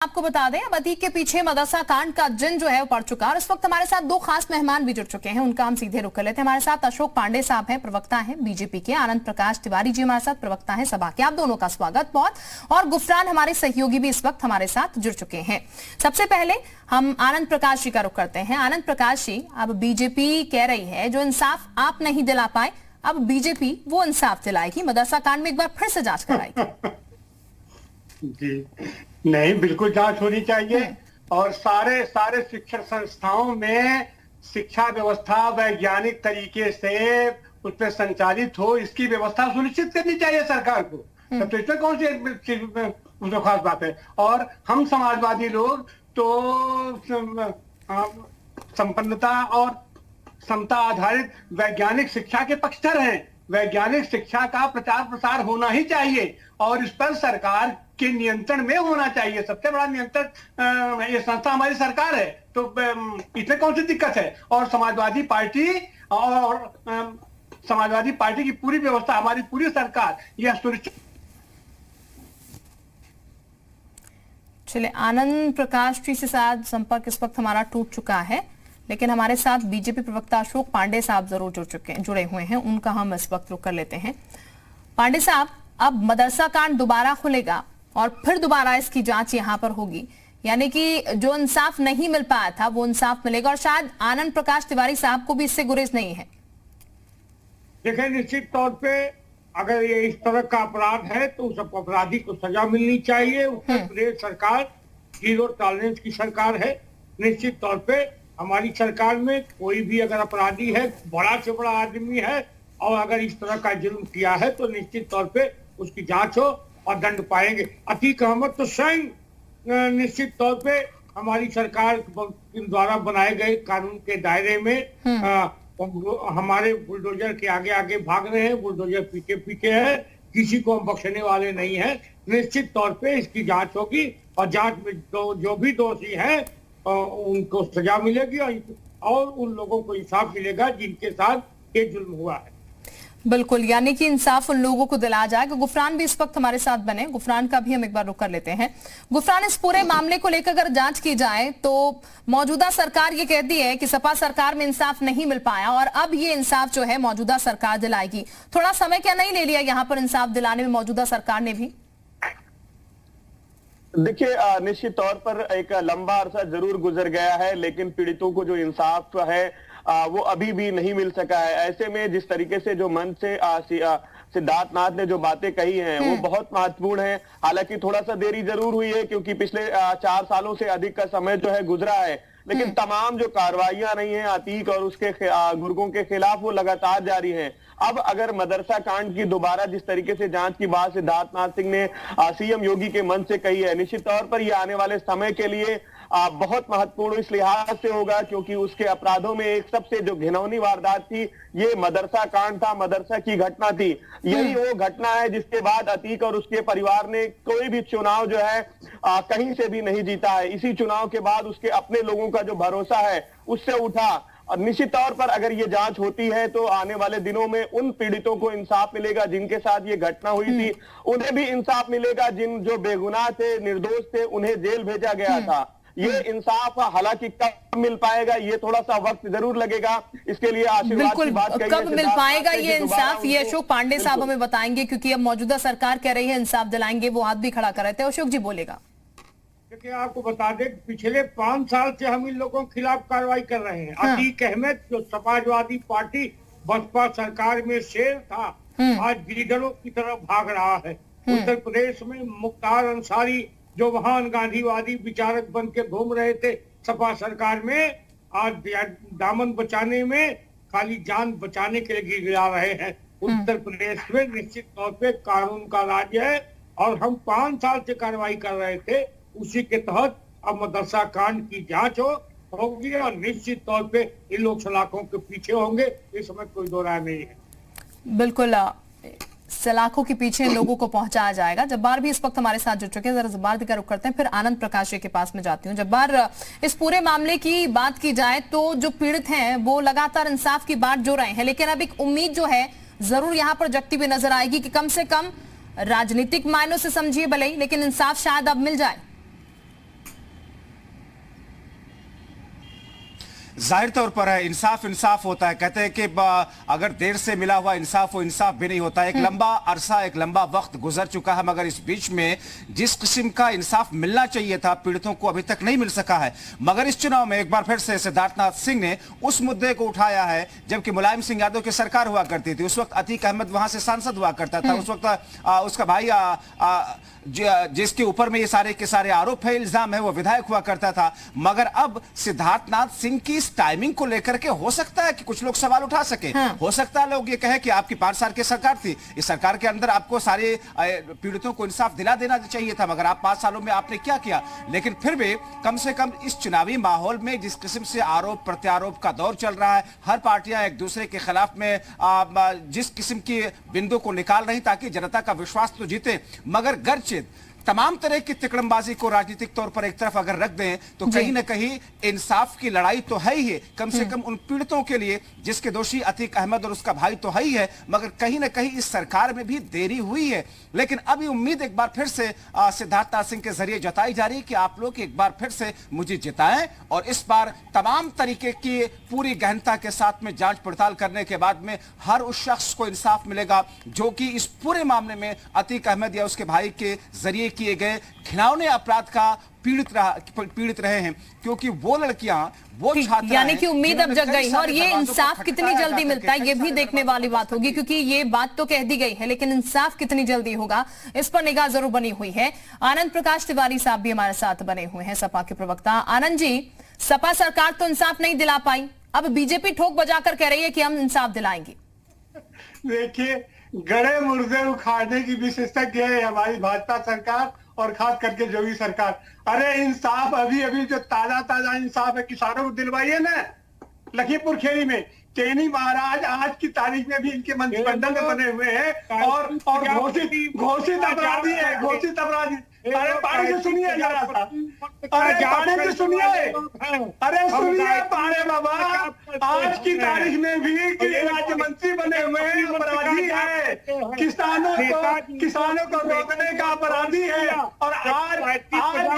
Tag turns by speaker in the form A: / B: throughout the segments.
A: आपको बता दें, अब अतीक के पीछे मदरसा कांड का जिन जो है वो पड़ चुका है और इस वक्त हमारे साथ दो खास मेहमान भी जुड़ चुके हैं। उनका हम सीधे रुक कर लेते हैं। हमारे साथ अशोक पांडे साहब हैं, प्रवक्ता हैं बीजेपी के। आनंद प्रकाश तिवारी जी हमारे साथ प्रवक्ता हैं सभा के। आप दोनों का स्वागत बहुत। और गुफरान हमारे सहयोगी भी इस वक्त हमारे साथ जुड़ चुके हैं। सबसे पहले हम आनंद प्रकाश जी का रुख करते हैं। आनंद प्रकाश जी, अब बीजेपी कह रही है जो इंसाफ आप नहीं दिला पाए, अब बीजेपी वो इंसाफ दिलाएगी, मदरसा कांड में एक बार फिर से जांच कराएगी।
B: जी नहीं, बिल्कुल जांच होनी चाहिए और सारे शिक्षण संस्थाओं में शिक्षा व्यवस्था वैज्ञानिक तरीके से उस पर संचालित हो, इसकी व्यवस्था सुनिश्चित करनी चाहिए सरकार को। तो इसमें कौन सी उसमें खास बात है। और हम समाजवादी लोग तो संपन्नता और समता आधारित वैज्ञानिक शिक्षा के पक्षधर हैं। वैज्ञानिक शिक्षा का प्रचार प्रसार होना ही चाहिए और इस पर सरकार के नियंत्रण में होना चाहिए। सबसे बड़ा नियंत्रण ये संस्था हमारी सरकार है, तो इसमें कौन सी दिक्कत है। और समाजवादी पार्टी की पूरी व्यवस्था, हमारी पूरी सरकार यह सुनिश्चित।
A: चलिए, आनंद प्रकाश जी से साथ संपर्क इस वक्त हमारा टूट चुका है, लेकिन हमारे साथ बीजेपी प्रवक्ता अशोक पांडे साहब जरूर जुड़े हुए हैं। उनका हम इस वक्त रुक कर लेते हैं। पांडे साहब, अब मदरसा कांड दोबारा खुलेगा और फिर दोबारा इसकी जांच यहां पर होगी, यानी कि जो इंसाफ नहीं मिल पाया था वो इंसाफ मिलेगा और शायद आनंद प्रकाश तिवारी साहब को भी इससे गुरेज नहीं है।
C: देखिए, निश्चित तौर पे अगर ये इस तरह का अपराध है तो उस अपराधी को सजा मिलनी चाहिए। उत्तर प्रदेश सरकार जीरो टॉलरेंस की सरकार है। निश्चित तौर पे हमारी सरकार में कोई भी अगर अपराधी है, बड़ा से बड़ा आदमी है, और अगर इस तरह का जुर्म किया है तो निश्चित तौर पे उसकी जांच हो और दंड पाएंगे। अतीक अहमद तो स्वयं निश्चित तौर पे हमारी सरकार द्वारा बनाए गए कानून के दायरे में हमारे बुलडोजर के आगे आगे भाग रहे हैं, बुलडोजर पीछे पीछे है, किसी को हम बख्शने वाले नहीं है। निश्चित तौर पे इसकी जांच होगी और जांच में जो भी दोषी है उनको सजा मिलेगी और उन लोगों को इंसाफ मिलेगा जिनके साथ ये जुल्म हुआ है।
A: बिल्कुल, यानी कि इंसाफ उन लोगों को दिलाया जाएगा। गुफरान भी इस वक्त हमारे साथ बने, गुफरान का भी हम एक बार रुक कर लेते हैं। गुफरान, इस पूरे मामले को लेकर अगर जांच की जाए तो मौजूदा सरकार ये कहती है कि सपा सरकार में इंसाफ नहीं मिल पाया और अब ये इंसाफ जो है मौजूदा सरकार दिलाएगी। थोड़ा समय क्या नहीं ले लिया यहाँ पर इंसाफ दिलाने में मौजूदा सरकार ने भी?
D: देखिए, निश्चित तौर पर एक लंबा अरसा जरूर गुजर गया है, लेकिन पीड़ितों को जो इंसाफ है वो अभी भी नहीं मिल सका है। ऐसे में जिस तरीके से जो मंच से सिद्धार्थ नाथ ने जो बातें कही हैं वो बहुत महत्वपूर्ण है। हालांकि थोड़ा सा देरी जरूर हुई है क्योंकि पिछले 4 सालों से अधिक का समय जो है गुजरा है, लेकिन तमाम जो कार्रवाइयां रही हैं अतीक और उसके गुर्गों के खिलाफ वो लगातार जारी हैं। अब अगर मदरसा कांड की दोबारा जिस तरीके से जांच की बात सिद्धार्थ नाथ सिंह ने सीएम योगी के मंच से कही है, निश्चित तौर पर ये आने वाले समय के लिए बहुत महत्वपूर्ण इस लिहाज से होगा क्योंकि उसके अपराधों में एक सबसे जो घिनौनी वारदात थी ये मदरसा कांड था, मदरसा की घटना थी। यही वो घटना है जिसके बाद अतीक और उसके परिवार ने कोई भी चुनाव जो है कहीं से भी नहीं जीता है। इसी चुनाव के बाद उसके अपने लोगों का जो भरोसा है उससे उठा और निश्चित तौर पर अगर ये जांच होती है तो आने वाले दिनों में उन पीड़ितों को इंसाफ मिलेगा जिनके साथ ये घटना हुई थी, उन्हें भी इंसाफ मिलेगा। जो बेगुनाह थे, निर्दोष थे, उन्हें जेल भेजा गया था। ये इंसाफ हालांकि कब मिल पाएगा ये थोड़ा सा वक्त जरूर लगेगा। इसके लिए आशीर्वाद की बात कही,
A: कब मिल पाएगा ये इंसाफ, ये अशोक पांडे साहब हमें बताएंगे क्योंकि अब मौजूदा सरकार कह रही है इंसाफ दिलाएंगे। वो हाथ भी खड़ा कर रहे थे। अशोक जी बोलेगा।
C: देखिए, आपको बता दें पिछले 5 साल से हम इन लोगों के खिलाफ कार्रवाई कर रहे हैं। अतीक अहमद जो समाजवादी पार्टी बसपा सरकार में शेर था, आज गिरधरों की तरफ भाग रहा है। उत्तर प्रदेश में मुख्तार अंसारी जो महान गांधीवादी विचारक बन के घूम रहे थे सपा सरकार में, आज दामन बचाने में खाली जान बचाने के लिए गिड़गिड़ा रहे हैं। उत्तर प्रदेश में निश्चित तौर पे कानून का राज है और हम 5 साल से कार्रवाई कर रहे थे। उसी के तहत अब मदरसा कांड की जांच होगी और निश्चित तौर पे इन लोग सलाखों के पीछे होंगे, इसमें कोई दो राय नहीं है।
A: बिल्कुल, सलाखों के पीछे इन लोगों को पहुंचाया जाएगा। जब्बार भी इस वक्त हमारे साथ जुड़ चुके हैं। जरा जब्बार का रुख करते हैं, फिर आनंद प्रकाश जी के पास में जाती हूँ। जब्बार, इस पूरे मामले की बात की जाए तो जो पीड़ित हैं वो लगातार इंसाफ की बात जो रहे हैं, लेकिन अब एक उम्मीद जो है जरूर यहाँ पर जगती हुई नजर आएगी कि कम से कम राजनीतिक मायनों से समझिए भले ही, लेकिन इंसाफ शायद अब मिल जाए।
E: जाहिर तौर पर है इंसाफ इंसाफ होता है। कहते हैं कि अगर देर से मिला हुआ इंसाफ वो इंसाफ भी नहीं होता। एक लंबा अरसा, एक लंबा वक्त गुजर चुका है, मगर इस बीच में जिस किस्म का इंसाफ मिलना चाहिए था पीड़ितों को अभी तक नहीं मिल सका है। मगर इस चुनाव में एक बार फिर से सिद्धार्थनाथ सिंह ने उस मुद्दे को उठाया है जबकि मुलायम सिंह यादव की सरकार हुआ करती थी। उस वक्त अतीक अहमद वहां से सांसद हुआ करता था। उस वक्त उसका भाई जिसके ऊपर में ये सारे के सारे आरोप है, इल्जाम है, वो विधायक हुआ करता था। मगर अब सिद्धार्थनाथ सिंह की इस टाइमिंग को लेकर के हो सकता है कि कुछ लोग सवाल उठा सके। हो सकता है लोग ये कहे कि आपकी 5 साल की सरकार थी, इस सरकार के अंदर आपको सारे पीड़ितों को इंसाफ दिला देना चाहिए था, मगर आप 5 सालों में आपने क्या किया। लेकिन फिर भी कम से कम इस चुनावी माहौल में जिस किस्म से आरोप प्रत्यारोप का दौर चल रहा है, हर पार्टियां एक दूसरे के खिलाफ में जिस किस्म की बिंदु को निकाल रही ताकि जनता का विश्वास तो जीते, मगर गर्चित तमाम तरह की तिकड़मबाजी को राजनीतिक तौर पर एक तरफ अगर रख दें तो कहीं ना कहीं इंसाफ की लड़ाई तो है ही है, कम से कम उन पीड़ितों के लिए जिसके दोषी अतीक अहमद और उसका भाई तो है ही है, मगर कहीं ना कहीं इस सरकार में भी देरी हुई है। लेकिन अब ये उम्मीद एक बार फिर से सिद्धार्थनाथ सिंह के जरिए जताई जा रही है कि आप लोग एक बार फिर से मुझे जिताएं और इस बार तमाम तरीके की पूरी गहनता के साथ में जांच पड़ताल करने के बाद में हर उस शख्स को इंसाफ मिलेगा जो कि इस पूरे मामले में अतीक अहमद या उसके भाई के जरिए किए गए घिनौने अपराध का पीड़ित रहे हैं, क्योंकि वो लड़कियां वो छात्र
A: यानी कि उम्मीद अब जग गई है। और ये इंसाफ कितनी जल्दी मिलता है ये भी देखने वाली बात होगी, क्योंकि ये बात तो कह दी गई है लेकिन इंसाफ कितनी जल्दी होगा इस पर निगाह जरूर बनी हुई है। आनंद प्रकाश तिवारी साहब भी हमारे साथ बने हुए हैं, सपा के प्रवक्ता। आनंद जी, सपा सरकार तो इंसाफ नहीं दिला पाई, अब बीजेपी ठोक बजाकर कह रही है कि हम इंसाफ दिलाएंगे।
B: देखिए, गड़े मुर्दे उखाड़ने की विशेषज्ञ है हमारी भाजपा सरकार और खास करके जोगी सरकार। अरे इंसाफ अभी अभी जो ताजा इंसाफ है किसानों को दिलवाइए ना। लखीमपुर खीरी में टेनी महाराज आज की तारीख में भी इनके मंत्रिमंडल में बने हुए हैं और घोषित अपराधी है, घोषित अपराधी। अरे पानी से सुनिए जरा सा, अरे पानी से सुनिए, अरे सुनिए पाड़े बाबा, आज की तारीख में भी राज्य मंत्री बने हुए हैं, अपराधी है, किसानों को रोकने का अपराधी है। और आज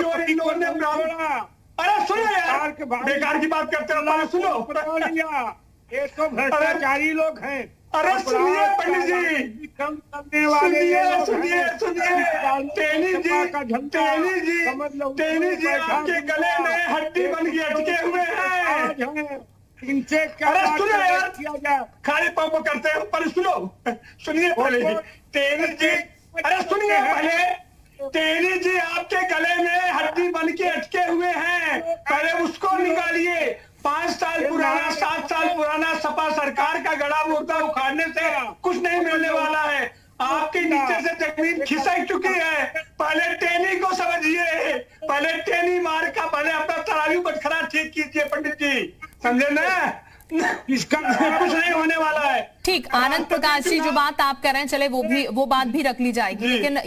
B: जो इन्होंने अरे सुनो यार, बेकार की बात करते हो, सुनो,
C: ये तो भ्रष्टाचारी लोग हैं।
B: अरे सुनिए पंडित जी,
C: कम करने वाले
B: सुनिए टेनी जी आपके गले में हड्डी बन के अटके हुए हैं।
C: इनसे क्या
B: किया जाए, खाली पंप करते हैं पर सुनिए पहले टेनी जी, अरे सुनिए पहले, टेनी जी आपके गले में हड्डी बन के अटके हुए हैं, पहले उसको निकालिए। 5 साल पुराना 7 साल पुराना सपा सरकार का गड़ा मुर्दा उखाड़ने से कुछ नहीं मिलने वाला है। आपके नीचे से जमीन खिसक चुकी है। पहले टेनी को समझिए, पहले टेनी मार का पहले अपना तराजू बटखरा ठीक कीजिए पंडित जी, समझे ना, इसका कुछ नहीं होने वाला है।
A: ठीक, आनंद प्रकाश जी जो बात आप कर रहे हैं, चले वो बात भी रख ली जाएगी, लेकिन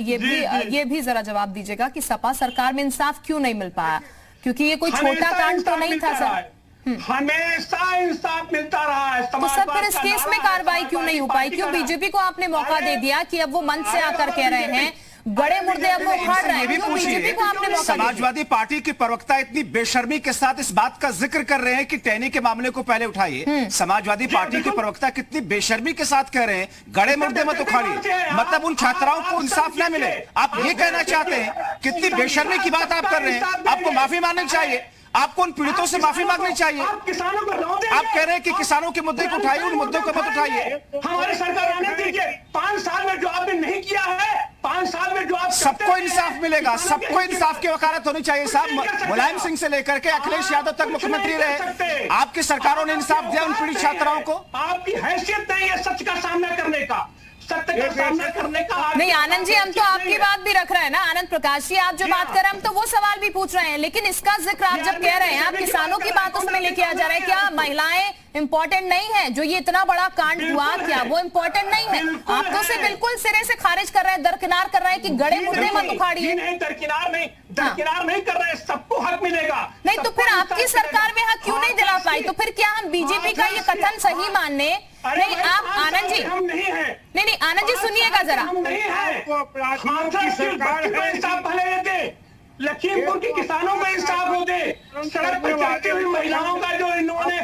A: ये भी जरा जवाब दीजिएगा कि सपा सरकार में इंसाफ क्यों नहीं मिल पाया, क्योंकि ये कोई छोटा कांड तो नहीं था सर।
B: हमेशा इंसाफ मिलता रहा है।
A: तो सर फिर इस केस में कार्रवाई क्यों नहीं हो पाई? क्यों बीजेपी को आपने मौका दे दिया कि अब वो मंच से आकर कह रहे हैं बड़े मुर्दे अब वो उखाड़ रहे हैं, क्यों बीजेपी को आपने मौका?
E: समाजवादी पार्टी के प्रवक्ता इतनी बेशर्मी के साथ इस बात का जिक्र कर रहे हैं कि टेनी के मामले को पहले उठाइए। समाजवादी पार्टी के प्रवक्ता कितनी बेशर्मी के साथ कह रहे हैं गड़े मुर्दे मत उखाड़िए, मतलब उन छात्राओं को इंसाफ न मिले। आप ये कहना चाहते हैं, कितनी बेशर्मी की बात आप कर रहे हैं। आपको माफी मांगनी चाहिए, आपको उन पीड़ितों से माफी मांगनी चाहिए।
B: आप किसानों को
E: आप कह रहे हैं कि किसानों के मुद्दे को उठाइए, उन मुद्दों को मत उठाइए।
B: हमारी सरकार आने दीजिए। 5 साल में जो आपने नहीं किया है, 5 साल में जो आप
E: सबको इंसाफ मिलेगा, सबको इंसाफ की वकालत होनी चाहिए साहब। मुलायम सिंह से लेकर के अखिलेश यादव तक मुख्यमंत्री रहे, आपकी सरकारों ने इंसाफ दिया उन पीड़ित छात्राओं को।
B: आपकी हैसियत नहीं है सच का सामना करने का, सत्य का सामना करने का।
A: नहीं आनंद जी, हम तो आपकी बात भी रख रहे हैं ना। आनंद प्रकाश जी, आप जो बात कर रहे हैं हम तो वो सवाल भी पूछ रहे हैं, लेकिन इसका जिक्र आप जब कह रहे हैं, आप किसानों की बात उसमें लेके आ जा रहे हैं, क्या महिलाएं इंपॉर्टेंट नहीं है? जो ये इतना बड़ा कांड हुआ, क्या वो इंपॉर्टेंट नहीं है? आप तो उसे बिल्कुल सिरे से खारिज कर रहे हैं, दरकिनार कर रहे हैं कि गड़े मुर्दे मत उखाड़िए।
B: नहीं, दरकिनार नहीं कर रहे हैं, सबको हक मिलेगा।
A: नहीं तो फिर आपकी सरकार में हक क्यों नहीं दिला पाई? तो फिर क्या हम बीजेपी का ये कथन सही मानने? नहीं आप आनंद जी,
B: हम नहीं है।
A: नहीं आनंद जी सुनिएगा जरा।
B: हम नहीं है। लखीमपुर के किसानों को इंसाफ हो दे, सड़क पर चलती हुई महिलाओं का जो इन्होंने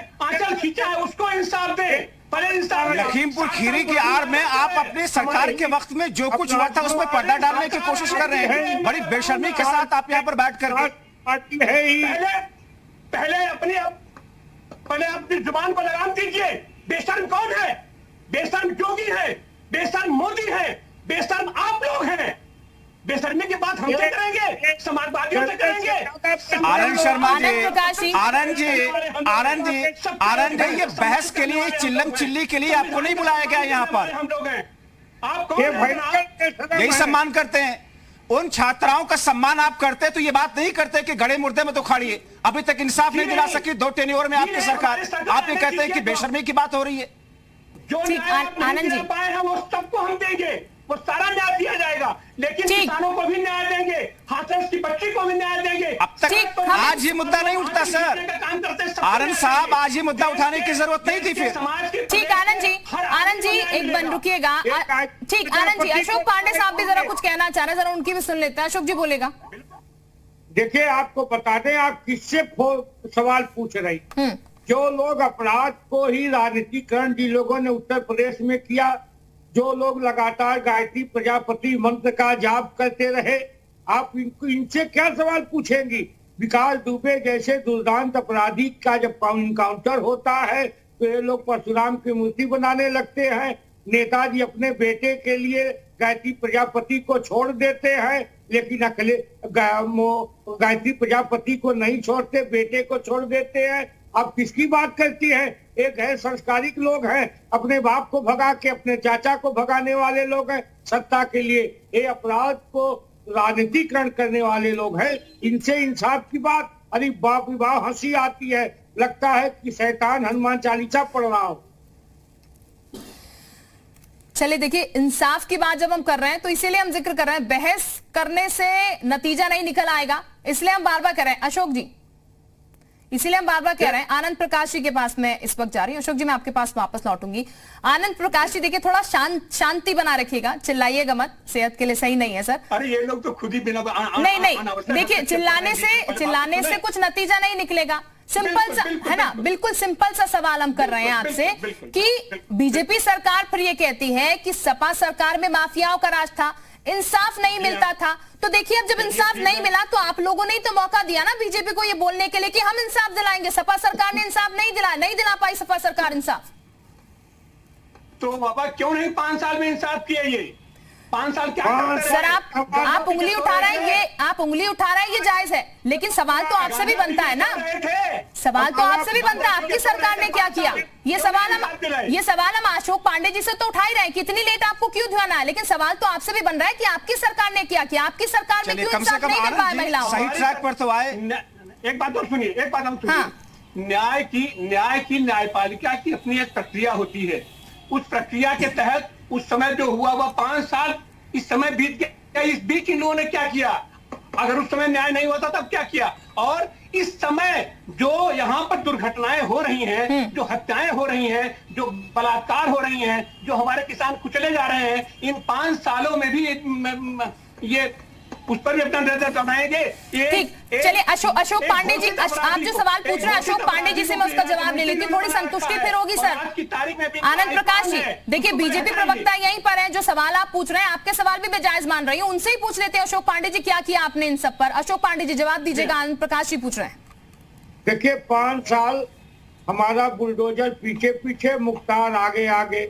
B: पहले इंसाफ।
E: लखीमपुर खीरी की आड़ में आप अपने सरकार के वक्त में जो कुछ हुआ था उसमें पर्दा डालने की कोशिश कर रहे हैं। बड़ी बेशर्मी के साथ आप यहाँ पर बैठ करके
C: पार्टी है ही।
B: पहले अपनी जुबान को लगाम दीजिए। बेशर्म कौन है? बेशर्म योगी है, बेशर्म मोदी है, बेशर्म आप लोग हैं। बेशर्मी की बात हमसे करेंगे, समाजवादियों से करेंगे।
E: आनंद शर्मा जी,
A: आनंद
E: आनंद जी, ये बहस के लिए, चिल्लम चिल्ली के लिए आपको नहीं बुलाया गया यहाँ पर।
B: हम लोग हैं, आप कौन हैं?
E: यही सम्मान करते हैं। उन छात्राओं का सम्मान आप करते तो ये बात नहीं करते कि गड़े मुर्दे में तो खाड़िए। अभी तक इंसाफ नहीं दिला सकी 2 टेन्योर में आपकी सरकार। आप ये कहते हैं कि बेशर्मी की बात हो रही है।
B: जो आनंद जी पाए हैं वो सबको हम देंगे, वो सारा न्याय दिया जाएगा, लेकिन किसानों को भी न्याय देंगे, हाथरस की बच्ची को भी न्याय देंगे।
E: अब तक आज ये मुद्दा नहीं उठता सर। आनंद साहब, आज ये मुद्दा उठाने की जरूरत नहीं थी फिर।
A: ठीक आनंद जी एक बन रुकिएगा। ठीक आनंद जी, अशोक पांडे साहब भी जरा कुछ कहना चाह रहे हैं, जरा उनकी भी सुन लेते हैं। अशोक जी बोलेगा।
C: देखिए, आपको बता दें, आप किससे सवाल पूछ रही। जो लोग अपराध को ही राजनीतिकरण जिन लोगों ने उत्तर प्रदेश में किया, जो लोग लगातार गायत्री प्रजापति मंत्र का जाप करते रहे, आप इनसे क्या सवाल पूछेंगी? विकास दुबे जैसे दुर्दांत अपराधी का जब इनकाउंटर होता है तो ये लोग परशुराम की मूर्ति बनाने लगते हैं। नेताजी अपने बेटे के लिए गायत्री प्रजापति को छोड़ देते हैं, लेकिन अकेले गायत्री प्रजापति को नहीं छोड़ते, बेटे को छोड़ देते हैं। आप किसकी बात करती हैं? एक है संस्कारिक लोग हैं, अपने बाप को भगा के अपने चाचा को भगाने वाले लोग हैं सत्ता के लिए। ये अपराध को राजनीतिकरण करने वाले लोग हैं। इनसे इंसाफ की बात, अरे बाप रे बाप, हंसी आती है, लगता है कि शैतान हनुमान चालीसा पढ़ रहा हो।
A: चलिए देखिए, इंसाफ की बात जब हम कर रहे हैं तो इसीलिए हम जिक्र कर रहे हैं। बहस करने से नतीजा नहीं निकल आएगा, इसलिए हम बार बार कह रहे हैं। अशोक जी, इसीलिए हम बार बार कह रहे हैं। आनंद प्रकाश जी के पास मैं इस वक्त जा रही हूँ। अशोक जी, मैं आपके पास वापस लौटूंगी। आनंद प्रकाश जी, देखिए थोड़ा शांति बना रखिएगा, चिल्लाइएगा मत, सेहत के लिए सही नहीं है सर।
B: अरे ये लोग तो खुद ही बिना
A: नहीं, देखिए चिल्लाने से कुछ नतीजा नहीं निकलेगा। सिंपल सा है ना, बिल्कुल सिंपल सा सवाल हम कर रहे हैं आपसे कि बीजेपी सरकार फिर ये कहती है कि सपा सरकार में माफियाओं का राज था, इंसाफ नहीं मिलता था। तो देखिए, अब जब इंसाफ नहीं मिला तो आप लोगों ने तो मौका दिया ना बीजेपी को ये बोलने के लिए कि हम इंसाफ दिलाएंगे। सपा सरकार ने इंसाफ नहीं दिला पाई सपा सरकार इंसाफ।
B: तो बाबा क्यों नहीं 5 साल में इंसाफ किया? ये 5 साल क्या
A: सर, आप उंगली उठा रहे हैं, ये जायज है, लेकिन सवाल तो आपसे भी बनता है ना। सवाल तो आपसे भी बनता है, आपकी सरकार ने क्या किया? ये सवाल हम अशोक पांडे जी से तो उठा ही रहे हैं कि इतनी लेट आपको क्यों ध्यान आया, लेकिन सवाल तो आपसे भी बन रहा है कि आपकी सरकार ने क्या किया, आपकी सरकार में क्यों इंसाफ नहीं मिल पाया महिलाओं?
E: सही ट्रैक पर तो आए।
B: एक बात और सुनिए, न्याय की न्यायपालिका की अपनी एक प्रक्रिया होती है। उस प्रक्रिया के तहत उस समय जो हुआ वह 5 साल इस समय बीत गया। इस बीच इन लोगों ने क्या किया? अगर उस समय न्याय नहीं होता तब क्या किया? और इस समय जो यहाँ पर दुर्घटनाएं हो रही हैं, जो हत्याएं हो रही हैं, जो बलात्कार हो रही हैं, जो हमारे किसान कुचले जा रहे हैं, इन 5 सालों में भी ये उस पर भी अपना नजर बनाएंगे।
A: ठीक, चलिए अशोक पांडे जी, आप जो सवाल पूछ रहे हैं अशोक पांडे जी से मैं उसका जवाब ले लेती हूँ, थोड़ी संतुष्टि फिर होगी सर। आनंद प्रकाश जी, देखिए बीजेपी प्रवक्ता यहीं पर हैं, जो सवाल आप पूछ रहे हैं आपके सवाल भी मैं जायज मान रही हूँ, उनसे ही पूछ लेते हैं। अशोक पांडे जी, क्या किया आपने इन सब पर? अशोक पांडे जी जवाब दीजिएगा, आनंद प्रकाश जी पूछ रहे हैं।
C: देखिए, 5 साल हमारा बुलडोजर पीछे पीछे, मुख्तार आगे आगे,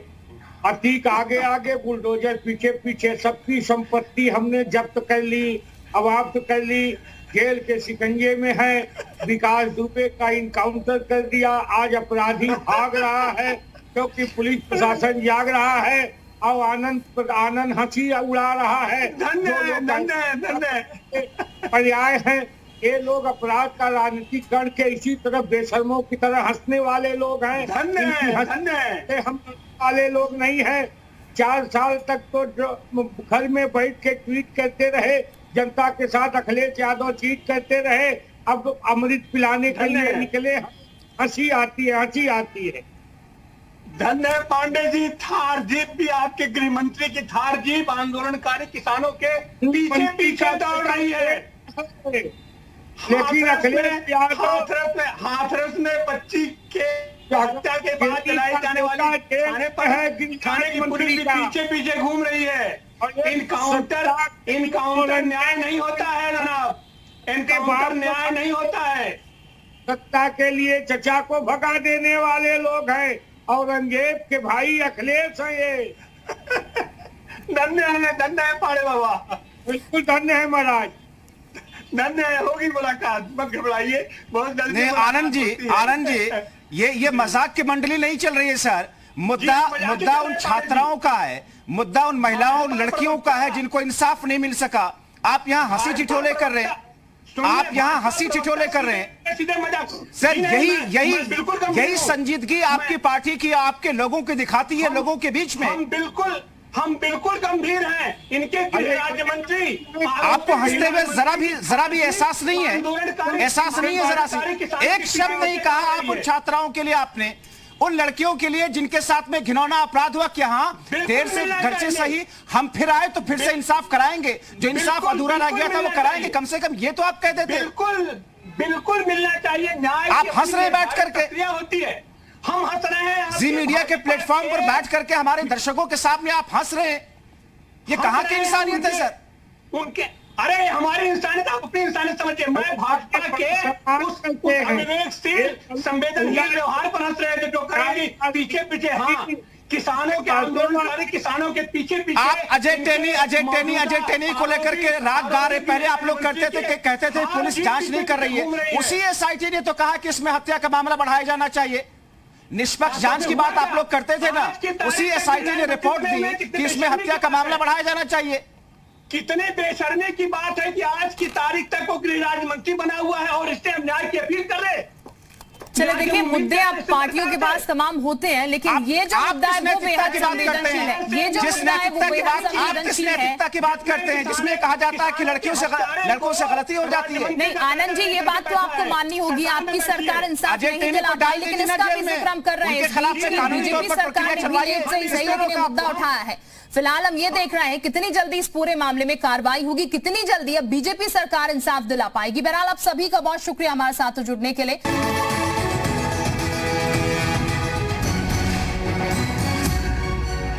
C: अतीक आगे आगे, बुलडोजर पीछे पीछे, सबकी संपत्ति हमने जब्त कर ली, अवाप्त कर ली, जेल के शिकंजे में है। विकास दुबे का इनकाउंटर कर दिया। आज अपराधी भाग रहा है क्योंकि पुलिस प्रशासन जाग रहा है और आनंद हंसी उड़ा रहा है। पर्याय है, ये लोग अपराध का राजनीतिकरण के इसी तरह बेशर्मों की तरह हंसने वाले लोग हैं। हम वाले लोग नहीं है। 4 साल तक तो घर में बैठ के ट्वीट करते रहे, जनता के साथ अखिलेश यादव चीट करते रहे, अब अमृत पिलाने के लिए निकले। हंसी आती है।
B: धन्य पांडे जी, थार जीप भी आपके गृह मंत्री की थार जीप आंदोलनकारी किसानों के पीछे दौड़ रही है।
C: लेकिन अखिलेश यादव
B: हाथरस में बच्ची के हत्या के बाद चलाई जाने वाली थाने पर थाने की पुलिस भी पीछे पीछे घूम रही है। इनकाउंटर न्याय नहीं होता है जनाब, इनकाउंटर न्याय नहीं होता है।
C: सत्ता के लिए चचा को भगा देने वाले लोग हैं। औरंगजेब के भाई अखिलेश हैं ये।
B: धन्य है पाड़े बाबा,
C: बिल्कुल धन्य है महाराज,
B: धन्य है। होगी मुलाकात, मत घबराइए, बहुत जल्दी।
E: नहीं आनंद जी ये मजाक की मंडली नहीं चल रही है सर। मुद्दा उन छात्राओं का है, मुद्दा उन महिलाओं लड़कियों का है जिनको इंसाफ नहीं मिल सका। आप यहाँ हंसी ठिठोले कर रहे हैं, आप यहाँ हंसी ठिठोले कर रहे हैं सर। यही संजीदगी आपकी पार्टी की, आपके लोगों की दिखाती है लोगों के बीच में।
B: हम बिल्कुल गंभीर हैं। इनके राज्य मंत्री
E: आपको हंसते हुए जरा भी एहसास नहीं है, एहसास नहीं है जरा सी। एक शब्द नहीं कहा आप उन छात्राओं के लिए, आपने उन लड़कियों के लिए जिनके साथ में घिनौना अपराध हुआ कि हाँ देर से घर से सही, हम फिर आए तो फिर से इंसाफ कराएंगे, जो इंसाफ अधूरा रह गया था वो कराएंगे। कम से कम ये तो आप कह देते।
B: बिल्कुल मिलना चाहिए न्याय।
E: आप हंस रहे बैठ करके,
B: होती है, हम हंस रहे हैं।
E: जी मीडिया के प्लेटफॉर्म पर बैठ करके हमारे दर्शकों के सामने आप हंस रहे हैं। ये कहां की इंसानियत है सर?
B: उनके अरे हमारी इंसानियत, आप अपनी इंसानियत समझिए। मैं भाजपा के उस विवेकशील संवेदनशील व्यवहार पर हंस रहे थे जो करेंगे पीछे पीछे। हाँ, किसानों के आंदोलन, किसानों के पीछे पीछे
E: आप अजय टेनी को लेकर के राग गा रहे। पहले आप लोग करते थे कि कहते थे पुलिस जांच नहीं कर रही है, उसी एसआईटी ने तो कहा कि इसमें हत्या का मामला बढ़ाया जाना चाहिए। निष्पक्ष जांच की बात आप लोग करते थे ना, उसी एसआईटी ने रिपोर्ट दी कि इसमें हत्या का मामला बढ़ाया जाना चाहिए।
B: कितने बेशर्मी की बात है कि आज की तारीख तक वो गृह राज्य मंत्री बना हुआ है और इससे हम न्याय की अपील कर रहे।
A: चलो देखिए, मुद्दे अब पार्टियों के पास तमाम होते हैं, लेकिन ये जो मुद्दा है वो बेहद संवेदनशील है। ये जो मुद्दा है वो बेहद संवेदनशील है।
E: की बात करते हैं जिसमें कहा जाता है कि लड़कों से गलती हो जाती है।
A: नहीं आनंद जी, ये बात तो आपको माननी होगी, आपकी सरकार इंसाफ नहीं दिलाती, लेकिन इसका भी जिक्र हम कर रहे हैं। बीजेपी सरकार ने सही मुद्दा उठाया है। फिलहाल हम ये देख रहे हैं कितनी जल्दी इस पूरे मामले में कार्रवाई होगी, कितनी जल्दी अब बीजेपी सरकार इंसाफ दिला पाएगी। बहरहाल आप सभी का बहुत शुक्रिया हमारे साथ जुड़ने के लिए।